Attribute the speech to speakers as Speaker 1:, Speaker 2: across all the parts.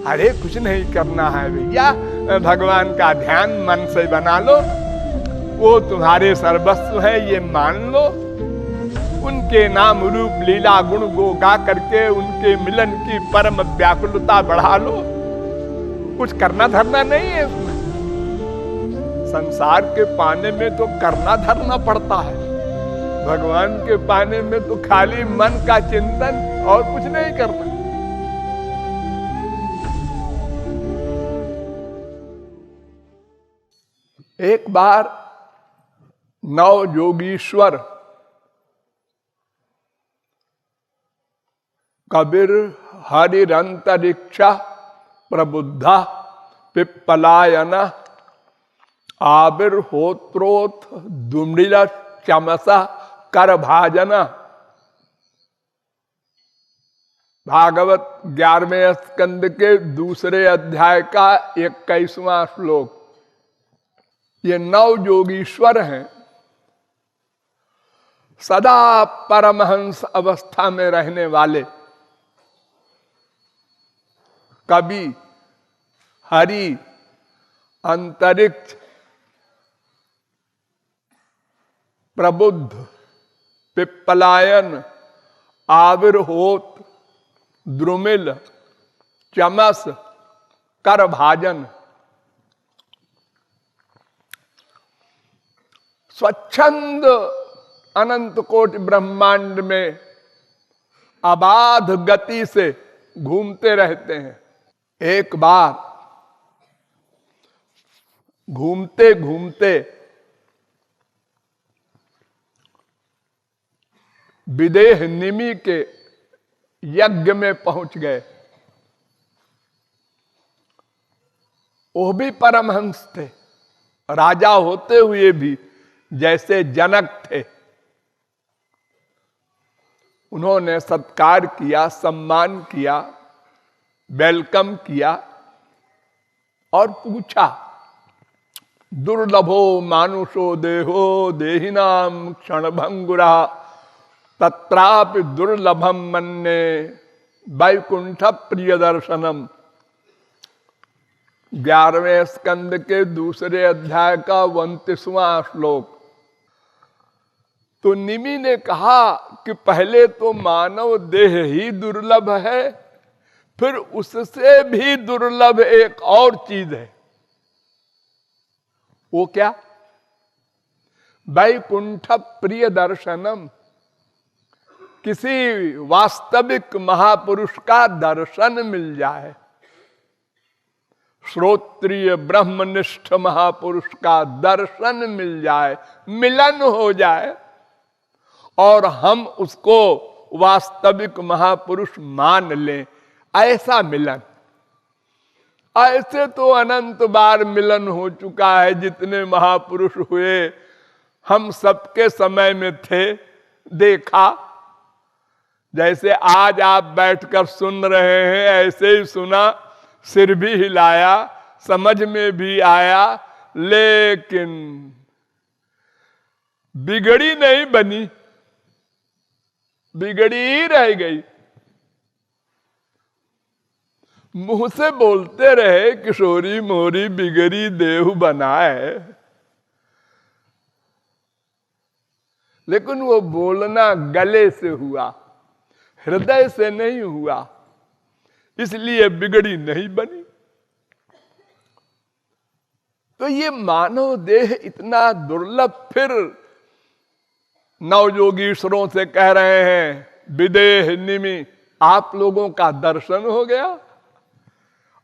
Speaker 1: अरे कुछ नहीं करना है भैया, भगवान का ध्यान मन से बना लो, वो तुम्हारे सर्वस्व है ये मान लो, उनके नाम रूप लीला गुण गो गा करके उनके मिलन की परम व्याकुलता बढ़ा लो। कुछ करना धरना नहीं है उसमें। संसार के पाने में तो करना धरना पड़ता है, भगवान के पाने में तो खाली मन का चिंतन और कुछ नहीं करना। एक बार नव योगीश्वर कबीर हरिरंतरिक्षा प्रबुद्धा पिप्पलायन आविर्होत्रोथ दुमृल चमसा कर भाजन। भागवत 11वें स्कंद के दूसरे अध्याय का 21वां श्लोक। ये नव योगीश्वर हैं, सदा परमहंस अवस्था में रहने वाले कवि हरि अंतरिक्ष प्रबुद्ध पिप्पलायन आविर्होत द्रुमिल चमस कर भाजन। स्वच्छंद अनंत कोटि ब्रह्मांड में अबाध गति से घूमते रहते हैं। एक बार घूमते घूमते विदेह निमि के यज्ञ में पहुंच गए। वो भी परमहंस थे, राजा होते हुए भी जैसे जनक थे। उन्होंने सत्कार किया, सम्मान किया, वेलकम किया और पूछा, दुर्लभो मानुषो देहो देहिनाम क्षणभंगुरा तत्रापि दुर्लभम मन्ये वैकुंठ प्रिय दर्शनम। 11वें स्कंद के दूसरे अध्याय का 29वां श्लोक। तो निमि ने कहा कि पहले तो मानव देह ही दुर्लभ है, फिर उससे भी दुर्लभ एक और चीज है। वो क्या? वैकुंठ प्रिय दर्शनम। किसी वास्तविक महापुरुष का दर्शन मिल जाए, श्रोत्रिय ब्रह्मनिष्ठ महापुरुष का दर्शन मिल जाए, मिलन हो जाए और हम उसको वास्तविक महापुरुष मान लें, ऐसा मिलन। ऐसे तो अनंत बार मिलन हो चुका है, जितने महापुरुष हुए हम सबके समय में थे, देखा। जैसे आज आप बैठकर सुन रहे हैं, ऐसे ही सुना, सिर भी हिलाया, समझ में भी आया, लेकिन बिगड़ी नहीं बनी, बिगड़ी ही रह गई। मुंह से बोलते रहे किशोरी मोरी बिगड़ी देहु बनाए, लेकिन वो बोलना गले से हुआ, हृदय से नहीं हुआ, इसलिए बिगड़ी नहीं बनी। तो ये मानव देह इतना दुर्लभ, फिर नवयोगीश्वरों से कह रहे हैं विदेह निमि, आप लोगों का दर्शन हो गया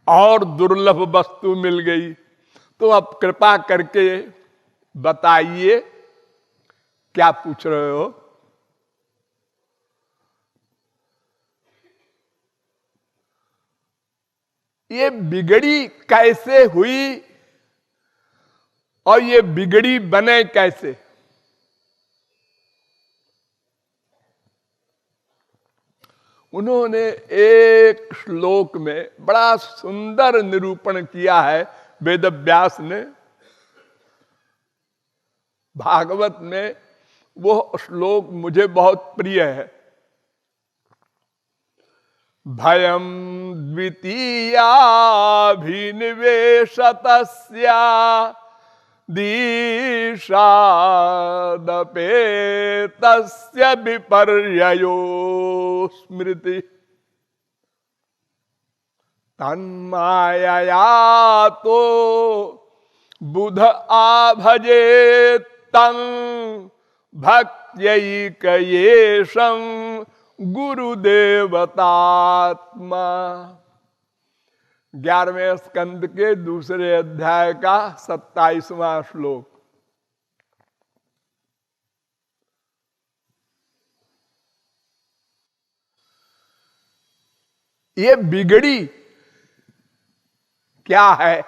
Speaker 1: और दुर्लभ वस्तु मिल गई, तो अब कृपा करके बताइए क्या पूछ रहे हो। ये बिगड़ी कैसे हुई और ये बिगड़ी बने कैसे? उन्होंने एक श्लोक में बड़ा सुंदर निरूपण किया है, वेदव्यास ने। भागवत में वो श्लोक मुझे बहुत प्रिय है। भयम द्वितीयाभिनिवेशतस्या दीशादपेतस्य विपर्ययो स्मृति तन्मायया तो बुध आभजेत तं भक्त्यैकयेशं गुरुदेवतात्मा। 11वें स्कंद के दूसरे अध्याय का 27वां श्लोक। ये बिगड़ी क्या है?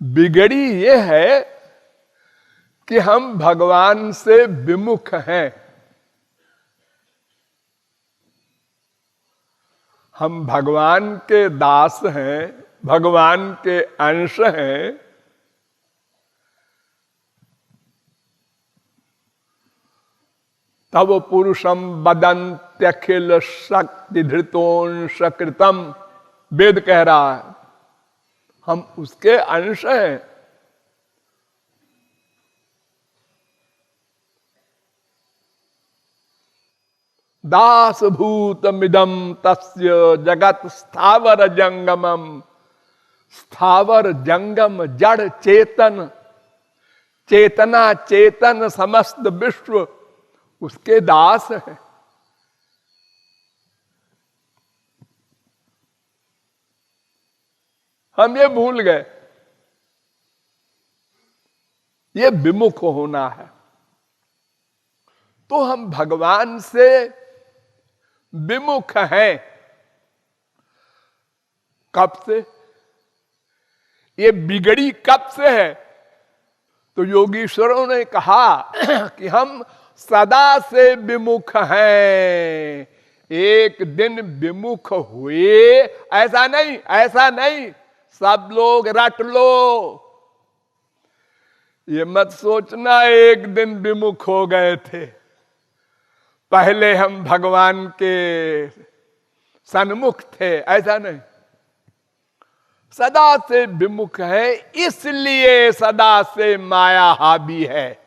Speaker 1: बिगड़ी ये है कि हम भगवान से विमुख हैं। हम भगवान के दास हैं, भगवान के अंश हैं, तब पुरुषम वदन्त्यखिल शक्ति धृतोंश कृतम, वेद कह रहा है। हम उसके अंश हैं। दास भूतमिदं तस्य जगत स्थावर जंगमम। स्थावर जंगम जड़ चेतन, चेतना चेतन समस्त विश्व उसके दास है। हम ये भूल गए। ये विमुख होना है। तो हम भगवान से विमुख हैं। कब से? ये बिगड़ी कब से है? तो योगीश्वरों ने कहा कि हम सदा से विमुख हैं। एक दिन विमुख हुए ऐसा नहीं, ऐसा नहीं। सब लोग रट लो। ये मत सोचना एक दिन विमुख हो गए थे। पहले हम भगवान के सन्मुख थे, ऐसा नहीं। सदा से विमुख है, इसलिए सदा से माया हावी है।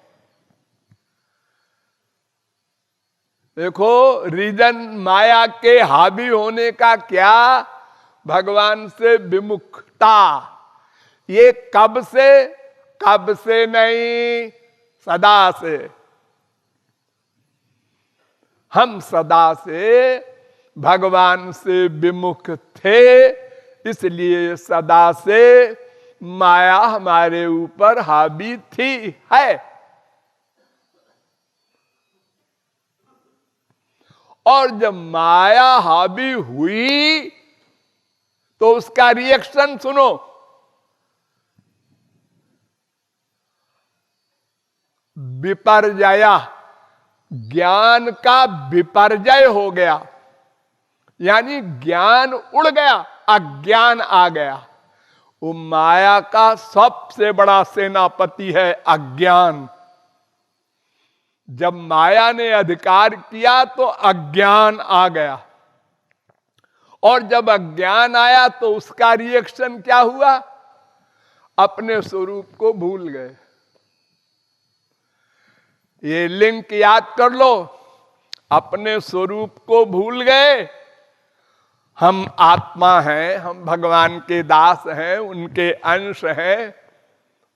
Speaker 1: देखो रीजन माया के हावी होने का क्या? भगवान से विमुखता। ये कब से? कब से नहीं, सदा से। हम सदा से भगवान से विमुख थे, इसलिए सदा से माया हमारे ऊपर हावी थी, है। और जब माया हावी हुई तो उसका रिएक्शन सुनो। विपर्जया, ज्ञान का विपर्जय हो गया, यानी ज्ञान उड़ गया, अज्ञान आ गया। वो माया का सबसे बड़ा सेनापति है अज्ञान। जब माया ने अधिकार किया तो अज्ञान आ गया, और जब अज्ञान आया तो उसका रिएक्शन क्या हुआ? अपने स्वरूप को भूल गए। ये लिंक याद कर लो। अपने स्वरूप को भूल गए। हम आत्मा हैं, हम भगवान के दास हैं, उनके अंश हैं,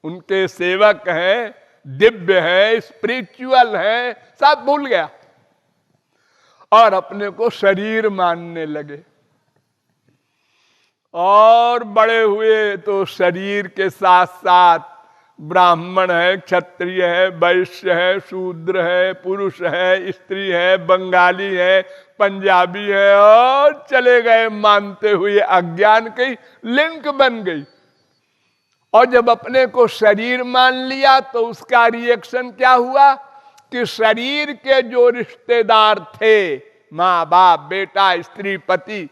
Speaker 1: उनके सेवक हैं, दिव्य हैं, स्पिरिचुअल हैं, सब भूल गया और अपने को शरीर मानने लगे। और बड़े हुए तो शरीर के साथ साथ ब्राह्मण है, क्षत्रिय है, वैश्य है, शूद्र है, पुरुष है, स्त्री है, बंगाली है, पंजाबी है, और चले गए मानते हुए। अज्ञान की लिंक बन गई। और जब अपने को शरीर मान लिया तो उसका रिएक्शन क्या हुआ कि शरीर के जो रिश्तेदार थे, माँ बाप, बेटा, स्त्री, पति,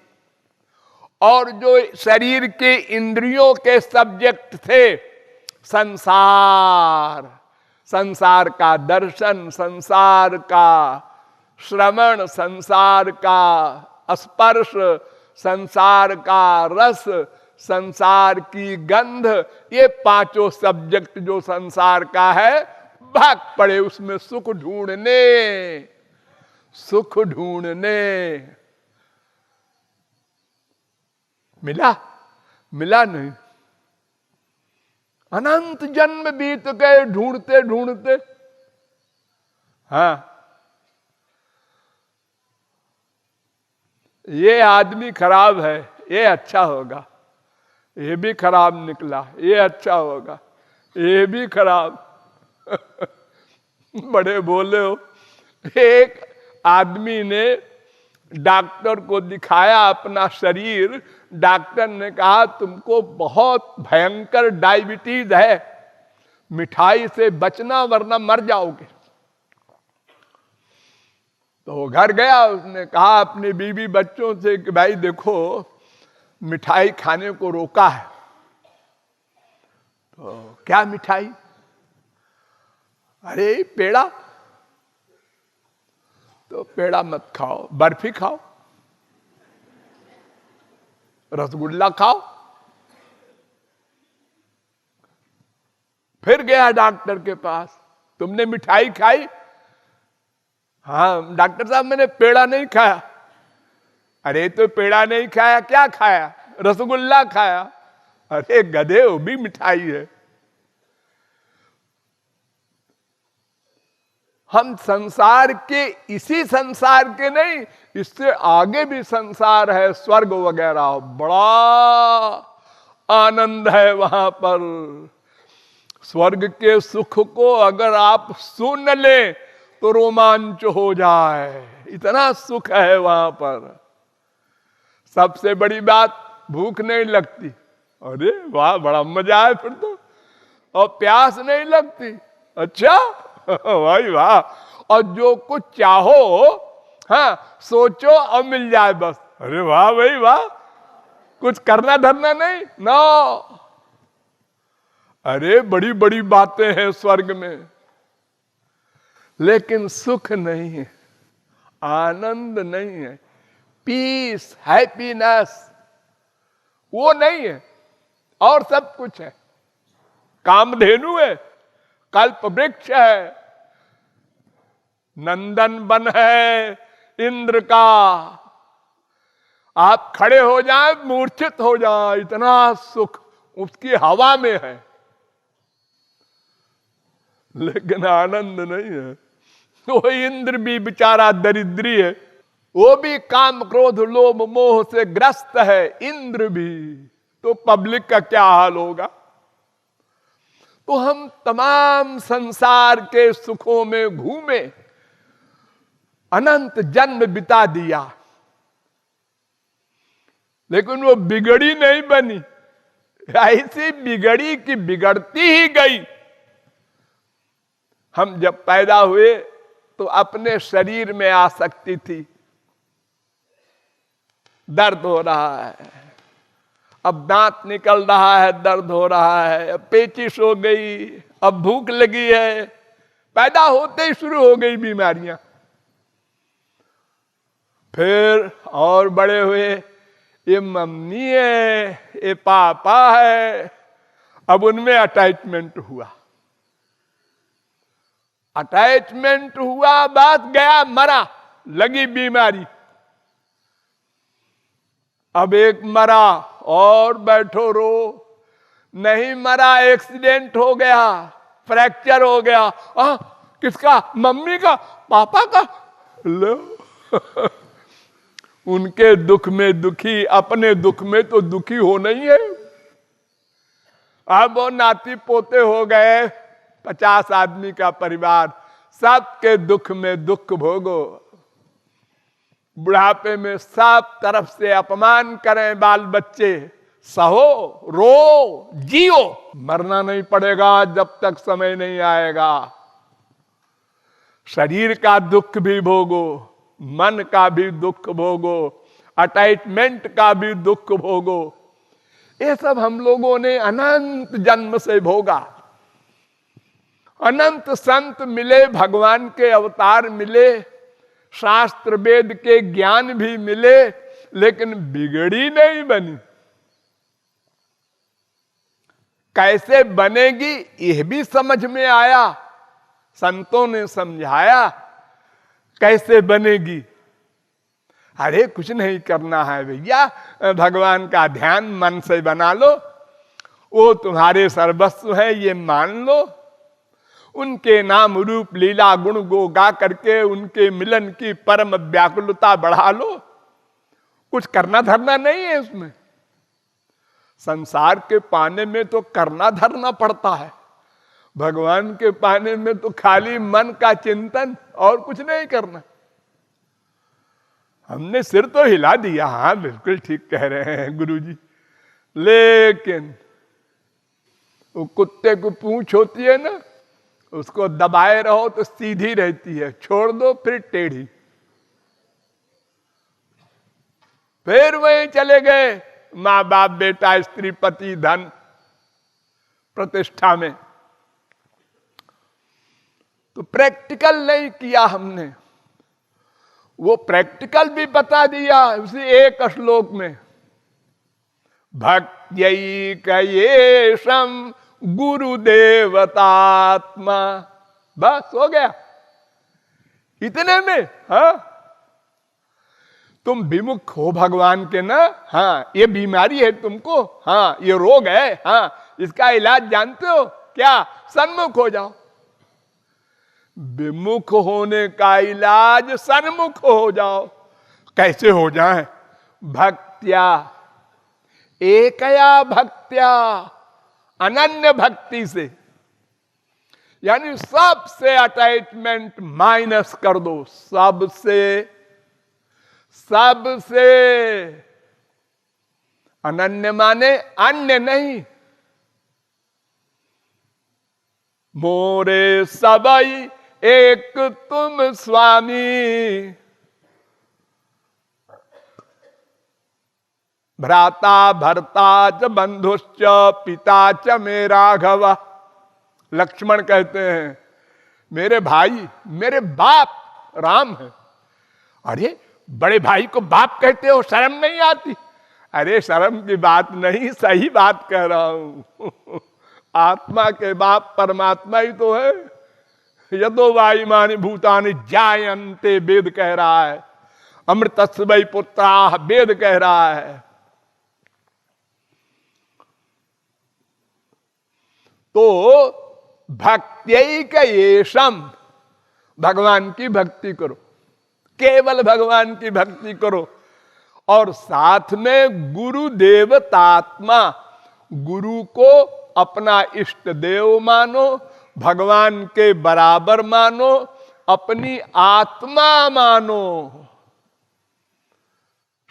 Speaker 1: और जो शरीर के इंद्रियों के सब्जेक्ट थे, संसार, संसार का दर्शन, संसार का श्रवण, संसार का स्पर्श, संसार का रस, संसार की गंध, ये पांचों सब्जेक्ट जो संसार का है, भाग पड़े उसमें सुख ढूंढने, सुख ढूंढने। मिला? मिला नहीं। अनंत जन्म बीत गए ढूंढते ढूंढते। हाँ, ये आदमी खराब है, ये अच्छा होगा, ये भी खराब निकला, ये अच्छा होगा, ये भी खराब। बड़े बोले हो। एक आदमी ने डॉक्टर को दिखाया अपना शरीर, डॉक्टर ने कहा तुमको बहुत भयंकर डायबिटीज है, मिठाई से बचना वरना मर जाओगे। तो घर गया, उसने कहा अपने बीवी बच्चों से कि भाई देखो मिठाई खाने को रोका है। तो क्या मिठाई? अरे पेड़ा। तो पेड़ा मत खाओ, बर्फी खाओ, रसगुल्ला खाओ। फिर गया डॉक्टर के पास, तुमने मिठाई खाई? हाँ डॉक्टर साहब मैंने पेड़ा नहीं खाया। अरे तो पेड़ा नहीं खाया, क्या खाया? रसगुल्ला खाया। अरे गधे, वो भी मिठाई है। हम संसार के, इसी संसार के नहीं, इससे आगे भी संसार है, स्वर्ग वगैरह, बड़ा आनंद है वहां पर। स्वर्ग के सुख को अगर आप सुन ले तो रोमांच हो जाए, इतना सुख है वहां पर। सबसे बड़ी बात, भूख नहीं लगती। अरे वाह, बड़ा मजा है फिर तो। और प्यास नहीं लगती। अच्छा भाई वाह। और जो कुछ चाहो, हाँ सोचो और मिल जाए बस। अरे वाह भाई वाह, कुछ करना धरना नहीं, नो। अरे बड़ी बड़ी बातें हैं स्वर्ग में, लेकिन सुख नहीं है, आनंद नहीं है, पीस, हैप्पीनेस वो नहीं है। और सब कुछ है, कामधेनु है, कल्प वृक्ष है, नंदन वन है इंद्र का। आप खड़े हो जाएं, मूर्छित हो जाएं, इतना सुख उसकी हवा में है, लेकिन आनंद नहीं है। वो इंद्र भी बेचारा दरिद्री है, वो भी काम क्रोध लोभ मोह से ग्रस्त है, इंद्र भी। तो पब्लिक का क्या हाल होगा? तो हम तमाम संसार के सुखों में घूमे, अनंत जन्म बिता दिया, लेकिन वो बिगड़ी नहीं बनी, ऐसी बिगड़ी कि बिगड़ती ही गई। हम जब पैदा हुए तो अपने शरीर में आसक्ति थी, दर्द हो रहा है, अब दांत निकल रहा है, दर्द हो रहा है, अब पेचिश हो गई, अब भूख लगी है, पैदा होते ही शुरू हो गई बीमारियां। फिर और बड़े हुए, ये मम्मी है, ये पापा है, अब उनमें अटैचमेंट हुआ, अटैचमेंट हुआ, बात गया, मरा, लगी बीमारी। अब एक मरा और बैठो रो, नहीं मरा, एक्सीडेंट हो गया, फ्रैक्चर हो गया। किसका? मम्मी का, पापा का। लो उनके दुख में दुखी, अपने दुख में तो दुखी हो नहीं है। अब वो नाती पोते हो गए, 50 आदमी का परिवार, सबके दुख में दुख भोगो। बुढ़ापे में सब तरफ से अपमान करें बाल बच्चे, सहो, रो, जियो, मरना नहीं पड़ेगा जब तक समय नहीं आएगा। शरीर का दुख भी भोगो, मन का भी दुख भोगो, अटैचमेंट का भी दुख भोगो। ये सब हम लोगों ने अनंत जन्म से भोगा। अनंत संत मिले, भगवान के अवतार मिले, शास्त्र वेद के ज्ञान भी मिले, लेकिन बिगड़ी नहीं बनी। कैसे बनेगी यह भी समझ में आया, संतों ने समझाया कैसे बनेगी। अरे कुछ नहीं करना है भैया, भगवान का ध्यान मन से बना लो, वो तुम्हारे सर्वस्व है ये मान लो, उनके नाम रूप लीला गुण गो गा करके उनके मिलन की परम व्याकुलता बढ़ा लो। कुछ करना धरना नहीं है उसमें। संसार के पाने में तो करना धरना पड़ता है, भगवान के पाने में तो खाली मन का चिंतन और कुछ नहीं करना। हमने सिर तो हिला दिया, हाँ बिल्कुल ठीक कह रहे हैं गुरुजी, लेकिन वो कुत्ते को पूंछ होती है ना, उसको दबाए रहो तो सीधी रहती है, छोड़ दो फिर टेढ़ी। फिर वहीं चले गए माँ बाप बेटा स्त्री पति धन प्रतिष्ठा में। तो प्रैक्टिकल नहीं किया हमने, वो प्रैक्टिकल भी बता दिया उसी एक श्लोक में, भक्त्यैकयेशं गुरुदेवतात्मा। बस हो गया इतने में। हाँ तुम विमुख हो भगवान के ना, हाँ ये बीमारी है तुमको, हाँ ये रोग है, हाँ इसका इलाज जानते हो क्या, सन्मुख हो जाओ। विमुख होने का इलाज सन्मुख हो जाओ। कैसे हो जाए? भक्त्या, एकया भक्त्या, अनन्य भक्ति से, यानी सबसे अटैचमेंट माइनस कर दो, सबसे अनन्य माने अन्य नहीं। मोरे सबई एक तुम स्वामी, भ्राता भर्ता च बंधुश्च पिता च मे राघव। लक्ष्मण कहते हैं मेरे भाई मेरे बाप राम है। अरे बड़े भाई को बाप कहते हो, शर्म नहीं आती? अरे शर्म की बात नहीं, सही बात कह रहा हूं। आत्मा के बाप परमात्मा ही तो है। यदो वायुमानि भूतानि जायन्ते वेद कह रहा है, अमृतस्य वै पुत्राः वेद कह रहा है। तो भक्त्यैकयेशं, भगवान की भक्ति करो, केवल भगवान की भक्ति करो, और साथ में गुरु देवतात्मा, गुरु को अपना इष्ट देव मानो, भगवान के बराबर मानो, अपनी आत्मा मानो,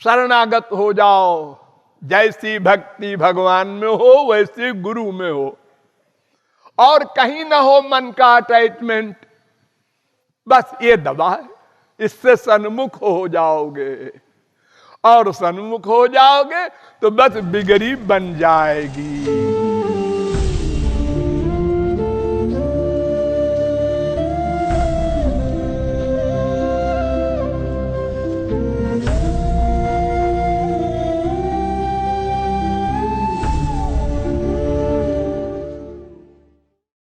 Speaker 1: शरणागत हो जाओ। जैसी भक्ति भगवान में हो वैसी गुरु में हो, और कहीं ना हो मन का अटैचमेंट। बस ये दवा है, इससे सन्मुख हो जाओगे, और सन्मुख हो जाओगे तो बस बिगड़ी बन जाएगी।